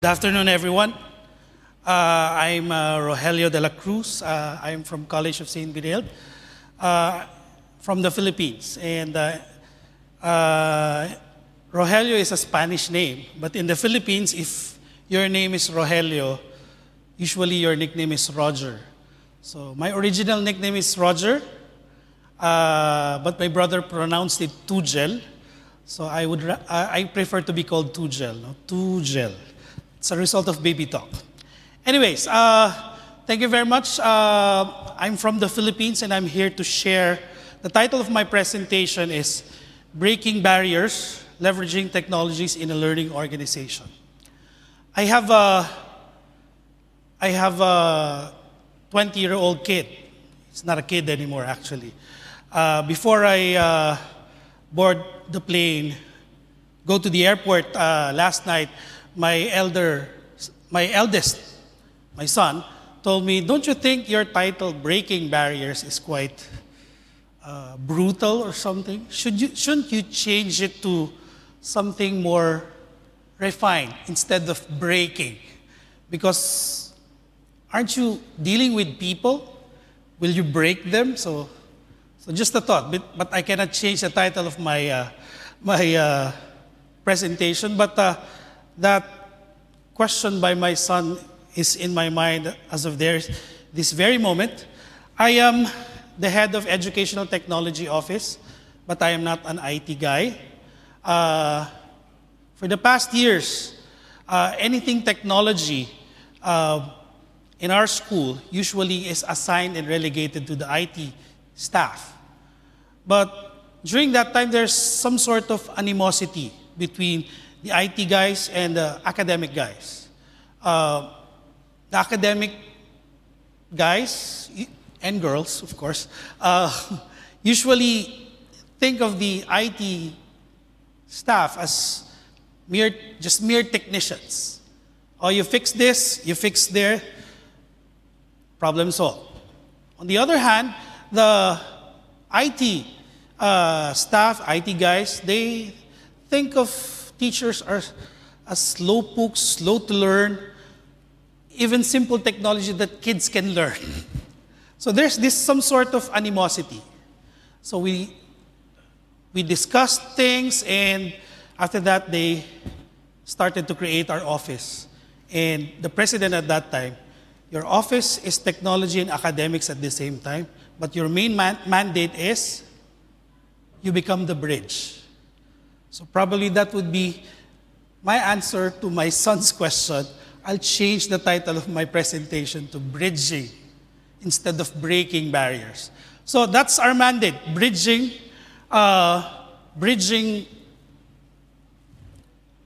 Good afternoon, everyone. I'm Rogelio Dela Cruz. I'm from College of St. Benilde, from the Philippines. And Rogelio is a Spanish name, but in the Philippines, if your name is Rogelio, usually your nickname is Roger. So my original nickname is Roger, but my brother pronounced it Tugel. So I prefer to be called Tugel, no? Tugel. It's a result of baby talk. Anyways, thank you very much. I'm from the Philippines and I'm here to share. The title of my presentation is Breaking Barriers, Leveraging Technologies in a Learning Organization. I have a 20-year-old kid. It's not a kid anymore, actually. Before I board the plane, go to the airport last night, my eldest, my son, told me, "Don't you think your title, Breaking Barriers, is quite brutal or something? Shouldn't you change it to something more refined instead of breaking? Because aren't you dealing with people? Will you break them?" So just a thought, but I cannot change the title of my presentation. But that question by my son is in my mind as of this very moment. I am the head of Educational Technology Office, but I am not an IT guy. For the past years, anything technology in our school usually is assigned and relegated to the IT staff. But during that time, there's some sort of animosity between the IT guys and the academic guys. The academic guys and girls, of course, usually think of the IT staff as just mere technicians. Oh, you fix this, you fix there, problem solved. On the other hand, the IT staff, IT guys, they think of teachers are as slowpokes, slow to learn, even simple technology that kids can learn. So there's some sort of animosity. So we discussed things, and after that, they started to create our office. And the president at that time, your office is technology and academics at the same time, but your main mandate is you become the bridge. So probably that would be my answer to my son's question. I'll change the title of my presentation to Bridging instead of Breaking Barriers. So that's our mandate, bridging the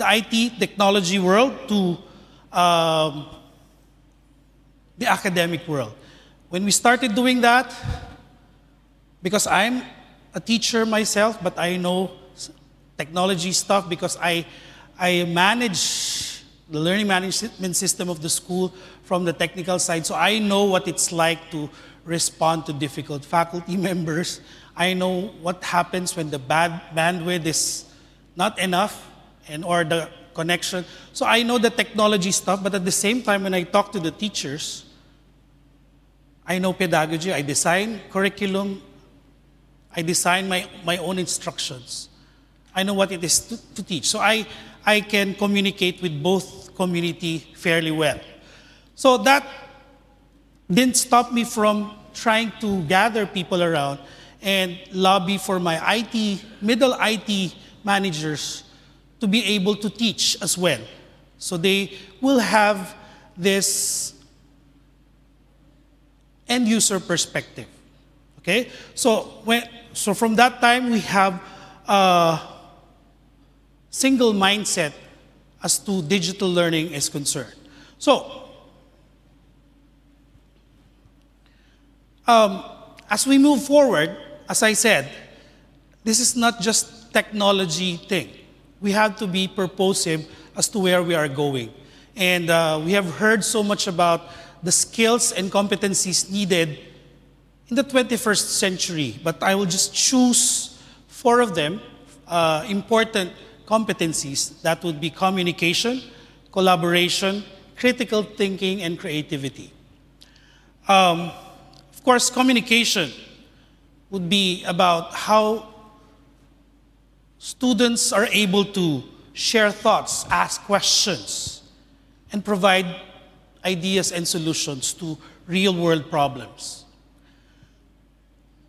IT technology world to the academic world. When we started doing that, because I'm a teacher myself, but I know technology stuff because I manage the learning management system of the school from the technical side. So I know what it's like to respond to difficult faculty members. I know what happens when the bandwidth is not enough or the connection. So I know the technology stuff, but at the same time, when I talk to the teachers, I know pedagogy. I design curriculum. I design my own instructions. I know what it is to teach. So I can communicate with both community fairly well. So that didn't stop me from trying to gather people around and lobby for my middle IT managers to be able to teach as well. So they will have this end user perspective. Okay? So from that time, we have single mindset as to digital learning is concerned. So, as we move forward, as I said, this is not just technology thing. We have to be purposive as to where we are going. And we have heard so much about the skills and competencies needed in the 21st century, but I will just choose 4 of them, important competencies. That would be communication, collaboration, critical thinking, and creativity. Of course, communication would be about how students are able to share thoughts, ask questions, and provide ideas and solutions to real-world problems.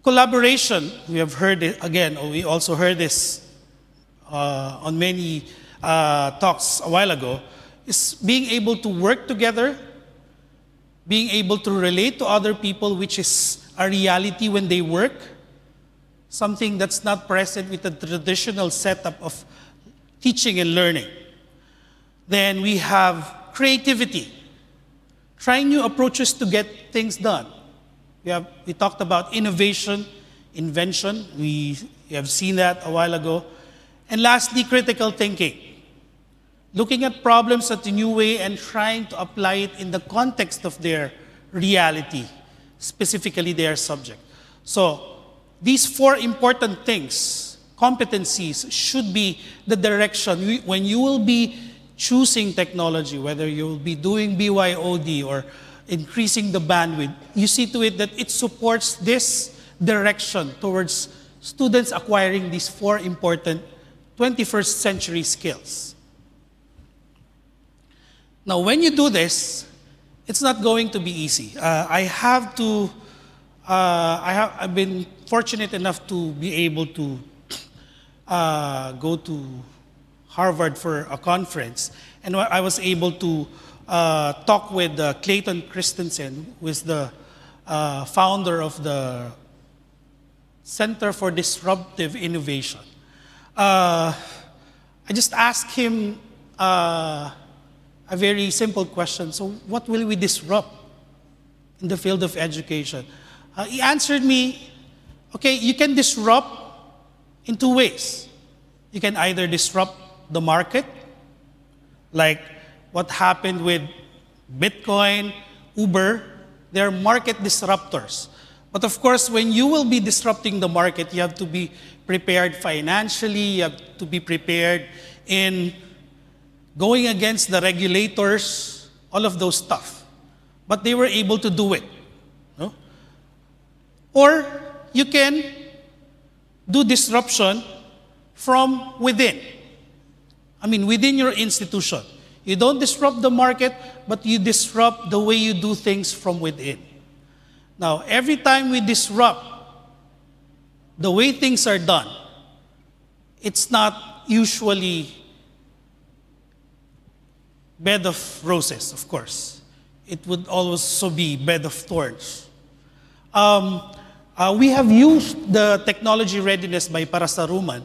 Collaboration, we have heard it again, or we also heard this on many talks a while ago, is being able to work together, being able to relate to other people, which is a reality when they work, something that's not present with the traditional setup of teaching and learning. Then we have creativity, trying new approaches to get things done. We talked about innovation, invention. We have seen that a while ago. And lastly, critical thinking, looking at problems at a new way and trying to apply it in the context of their reality, specifically their subject. So these four important things, competencies, should be the direction when you will be choosing technology, whether you will be doing BYOD or increasing the bandwidth. You see to it that it supports this direction towards students acquiring these four important 21st century skills. Now, when you do this, it's not going to be easy. I've been fortunate enough to be able to go to Harvard for a conference, and I was able to talk with Clayton Christensen, who is the founder of the Center for Disruptive Innovation. I just asked him a very simple question. So what will we disrupt in the field of education? He answered me, okay, you can disrupt in two ways. You can either disrupt the market, like what happened with Bitcoin, Uber. They're market disruptors. But of course, when you will be disrupting the market, you have to be prepared financially, you have to be prepared in going against the regulators, all of those stuff. But they were able to do it. No? Or you can do disruption from within. I mean, within your institution. You don't disrupt the market, but you disrupt the way you do things from within. Now, every time we disrupt the way things are done, it's not usually bed of roses, of course. It would also be bed of thorns. We have used the technology readiness by Parasaruman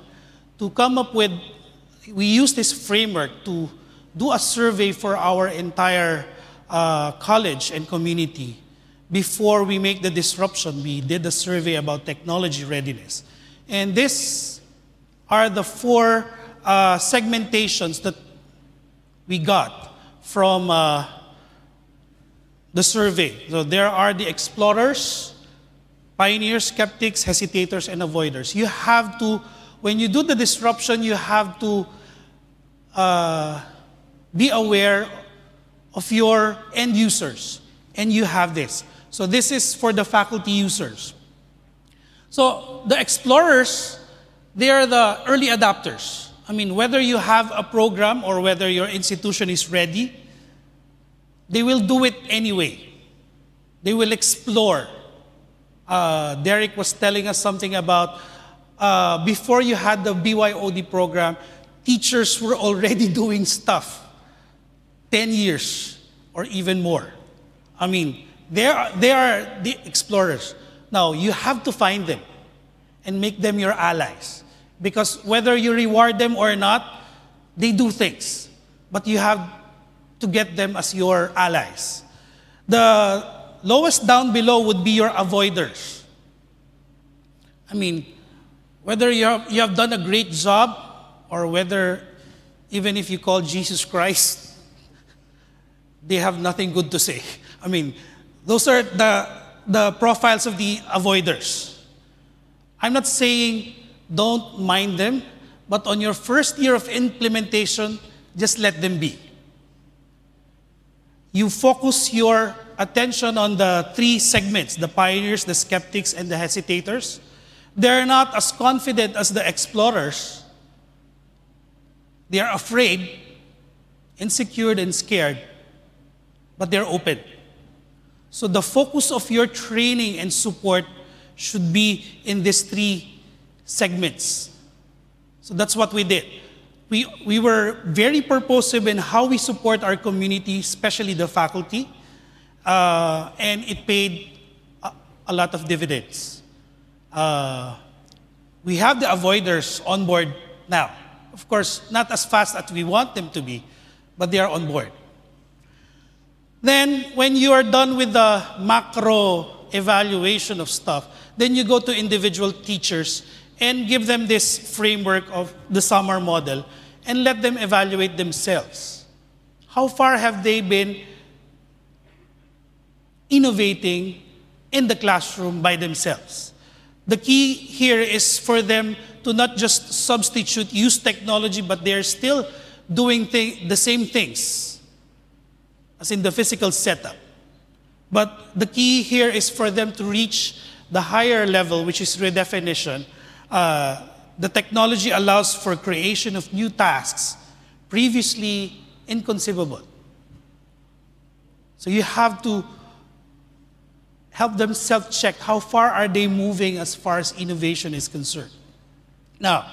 to come up with, we use this framework to do a survey for our entire college and community. Before we make the disruption, we did a survey about technology readiness. And these are the four segmentations that we got from the survey. So there are the explorers, pioneers, skeptics, hesitators, and avoiders. You have to, when you do the disruption, you have to be aware of your end users. And you have this. So this is for the faculty users. So the explorers, they are the early adopters. I mean, whether you have a program or whether your institution is ready, they will do it anyway. They will explore. Derek was telling us something about before you had the BYOD program, teachers were already doing stuff 10 years or even more. I mean, they are the explorers. Now, you have to find them and make them your allies. Because whether you reward them or not, they do things. But you have to get them as your allies. The lowest down below would be your avoiders. I mean, whether you have done a great job or whether even if you call Jesus Christ, they have nothing good to say. I mean, those are the profiles of the avoiders. I'm not saying don't mind them, but on your first year of implementation, just let them be. You focus your attention on the three segments, the pioneers, the skeptics, and the hesitators. They're not as confident as the explorers. They are afraid, insecure, and scared, but they're open. So the focus of your training and support should be in these three segments. So that's what we did. We were very purposive in how we support our community, especially the faculty, and it paid a lot of dividends. We have the avoiders on board now. Of course, not as fast as we want them to be, but they are on board. Then, when you are done with the macro evaluation of stuff, then you go to individual teachers and give them this framework of the summer model and let them evaluate themselves. How far have they been innovating in the classroom by themselves? The key here is for them to not just substitute, use technology, but they're still doing the same things as in the physical setup. But the key here is for them to reach the higher level, which is redefinition. The technology allows for creation of new tasks previously inconceivable. So you have to help them self-check how far are they moving as far as innovation is concerned. Now,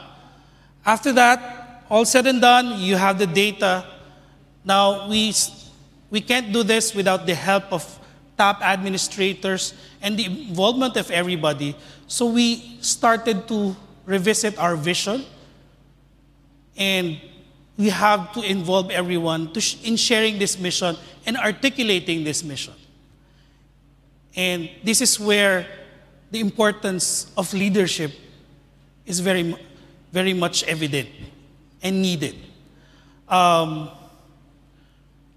after that, all said and done, you have the data. Now, we can't do this without the help of top administrators and the involvement of everybody. So we started to revisit our vision, and we have to involve everyone in sharing this mission and articulating this mission. And this is where the importance of leadership is very, very much evident and needed.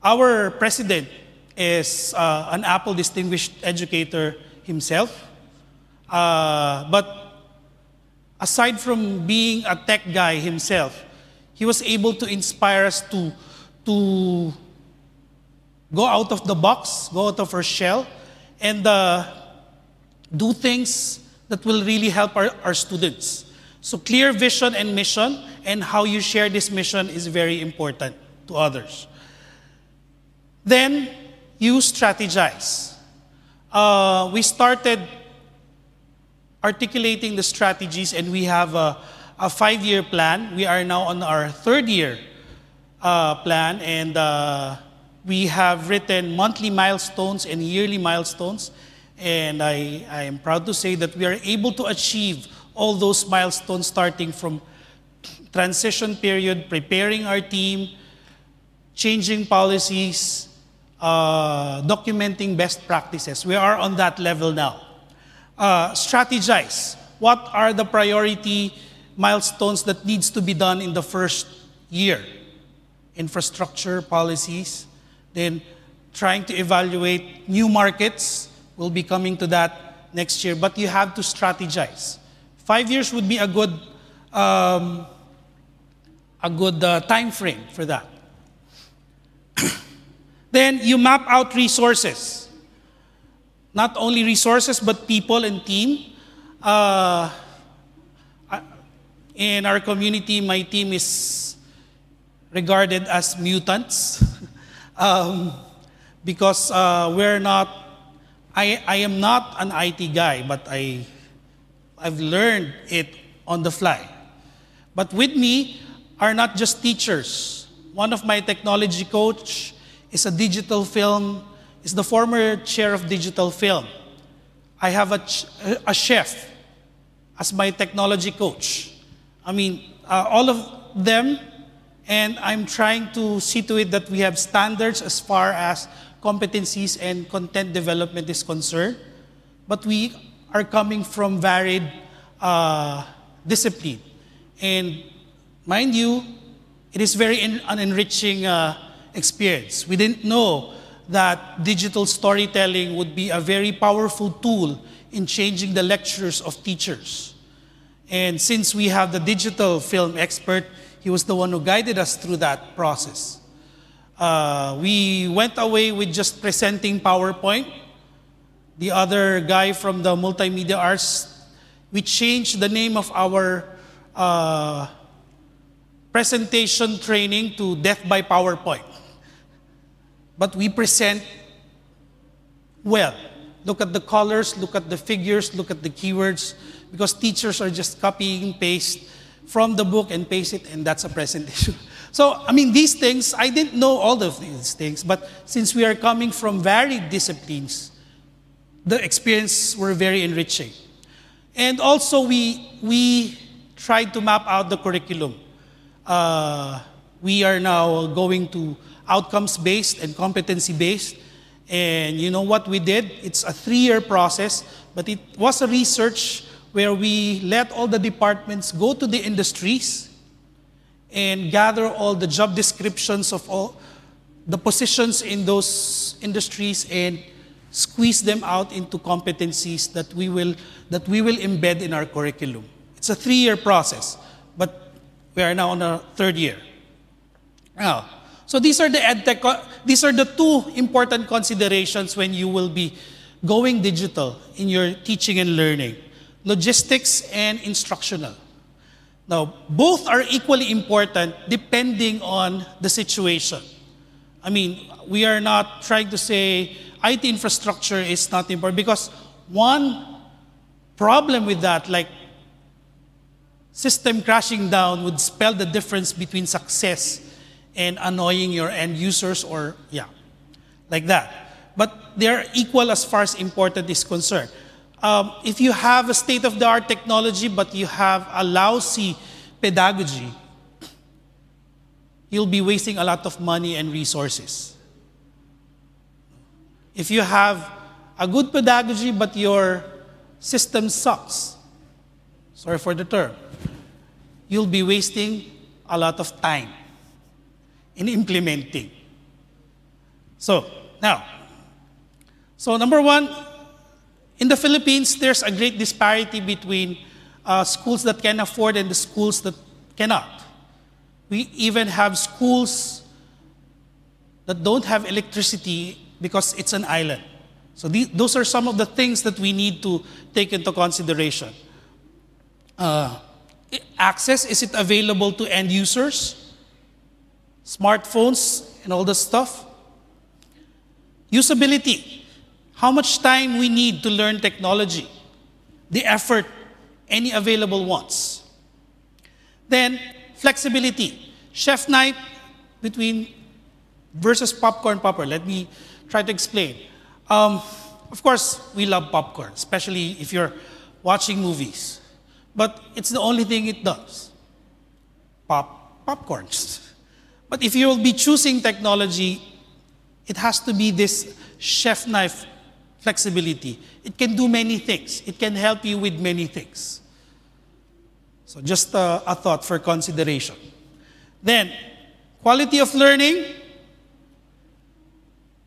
Our president is an Apple Distinguished Educator himself. But aside from being a tech guy himself, he was able to inspire us to go out of the box, go out of our shell, and do things that will really help our students. So clear vision and mission, and how you share this mission is very important to others. Then you strategize. We started articulating the strategies, and we have a 5-year plan. We are now on our 3rd year plan, and we have written monthly milestones and yearly milestones. And I am proud to say that we are able to achieve all those milestones, starting from transition period, preparing our team, changing policies, documenting best practices. We are on that level now. Strategize. What are the priority milestones that needs to be done in the first year? Infrastructure, policies, then trying to evaluate new markets. We'll be coming to that next year, but you have to strategize. 5 years would be a good time frame for that. Then you map out resources. Not only resources, but people and team. In our community, my team is regarded as mutants because we're not, I am not an IT guy, but I've learned it on the fly. But with me are not just teachers. One of my technology coach is a digital film, is the former chair of digital film. I have a chef as my technology coach. I mean, all of them, and I'm trying to see to it that we have standards as far as competencies and content development is concerned. But we are coming from varied discipline. And mind you, it is very an enriching experience. We didn't know that digital storytelling would be a very powerful tool in changing the lectures of teachers. And since we have the digital film expert, he was the one who guided us through that process. We went away with just presenting PowerPoint. The other guy from the multimedia arts, we changed the name of our presentation training to Death by PowerPoint. But we present well. Look at the colors, look at the figures, look at the keywords, because teachers are just copying and paste from the book and paste it, and that's a presentation. So, I mean, these things, I didn't know all of these things, but since we are coming from varied disciplines, the experience were very enriching. And also, we tried to map out the curriculum. We are now going to outcomes-based and competency-based. And you know what we did? It's a 3-year process, but it was a research where we let all the departments go to the industries and gather all the job descriptions of all the positions in those industries and squeeze them out into competencies that we will embed in our curriculum. It's a 3-year process, but we are now on our 3rd year. Now, so these are the EdTech, these are the 2 important considerations when you will be going digital in your teaching and learning: logistics and instructional. Now, both are equally important depending on the situation. I mean, we are not trying to say IT infrastructure is not important, because one problem with that, like system crashing down, would spell the difference between success and annoying your end users, or like that. But they're equal as far as important is concerned. If you have a state-of-the-art technology but you have a lousy pedagogy, you'll be wasting a lot of money and resources. If you have a good pedagogy but your system sucks, sorry for the term, you'll be wasting a lot of time in implementing. So, now, number 1, in the Philippines, there's a great disparity between schools that can afford and the schools that cannot. We even have schools that don't have electricity because it's an island. So those are some of the things that we need to take into consideration. Access, is it available to end users? Smartphones and all the stuff. Usability, how much time we need to learn technology, the effort any available ones. Then flexibility, chef knife versus popcorn popper. Let me try to explain. Of course, we love popcorn, especially if you're watching movies. But it's the only thing it does. Popcorns. But if you will be choosing technology, it has to be this chef knife flexibility. It can do many things. It can help you with many things. So just a thought for consideration. Then, quality of learning,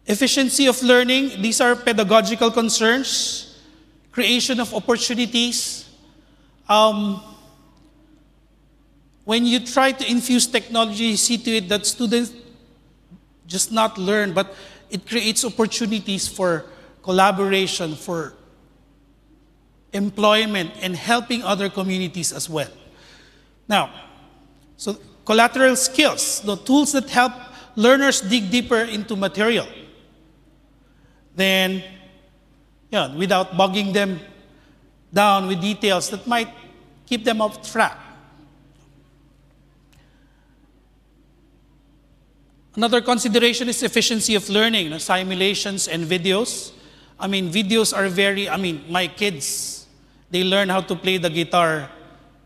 efficiency of learning, these are pedagogical concerns, creation of opportunities. When you try to infuse technology, you see to it that students just not learn, but it creates opportunities for collaboration, for employment, and helping other communities as well. Now, so collateral skills, the tools that help learners dig deeper into material. Then, without bogging them down with details that might keep them off track. Another consideration is efficiency of learning, simulations and videos. I mean, videos are my kids, they learn how to play the guitar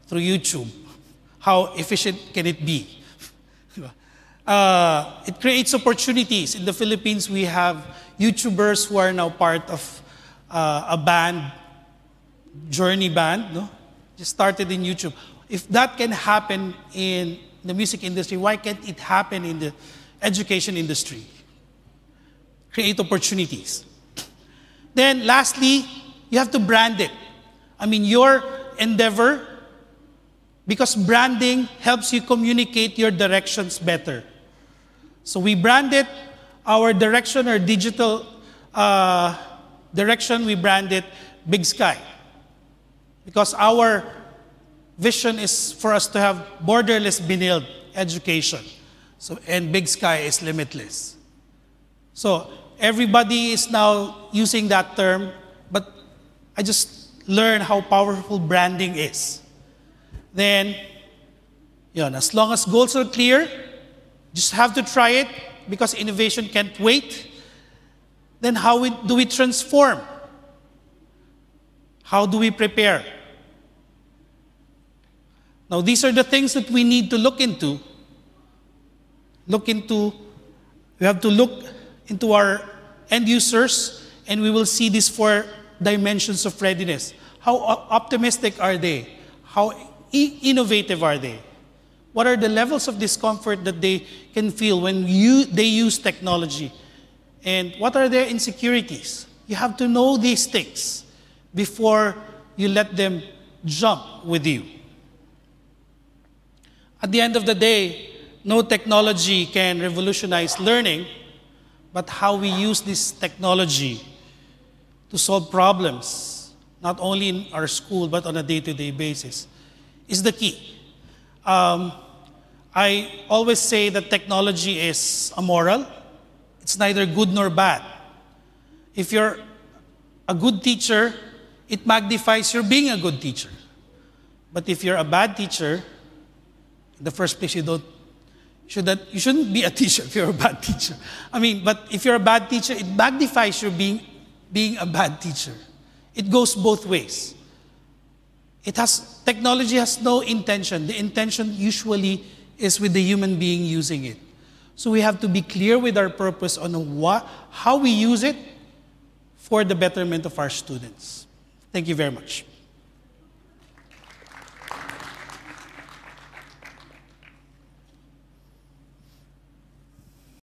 through YouTube. How efficient can it be? It creates opportunities. In the Philippines, we have YouTubers who are now part of a band, Journey Band, no? Just started in YouTube. If that can happen in the music industry, why can't it happen in the education industry? Create opportunities. Then lastly, you have to brand it. I mean, your endeavor, because branding helps you communicate your directions better. So we branded our direction, our digital direction, we branded Big Sky. Because our vision is for us to have borderless Benilde education. So, and Big Sky is limitless. So everybody is now using that term, but I just learned how powerful branding is. Then, as long as goals are clear, just have to try it because innovation can't wait. Then how do we transform? How do we prepare? Now, these are the things that we need to look into. We have to look into our end users, and we will see these 4 dimensions of readiness. How optimistic are they? How innovative are they? What are the levels of discomfort that they can feel when they use technology? And what are their insecurities? You have to know these things before you let them jump with you. At the end of the day, no technology can revolutionize learning, but how we use this technology to solve problems, not only in our school, but on a day-to-day basis, is the key. I always say that technology is amoral. It's neither good nor bad. If you're a good teacher, it magnifies your being a good teacher. But if you're a bad teacher, in the first place, you shouldn't be a teacher if you're a bad teacher. But if you're a bad teacher, it magnifies your being a bad teacher. It goes both ways. Technology has no intention. The intention usually is with the human being using it. So we have to be clear with our purpose on how we use it for the betterment of our students. Thank you very much.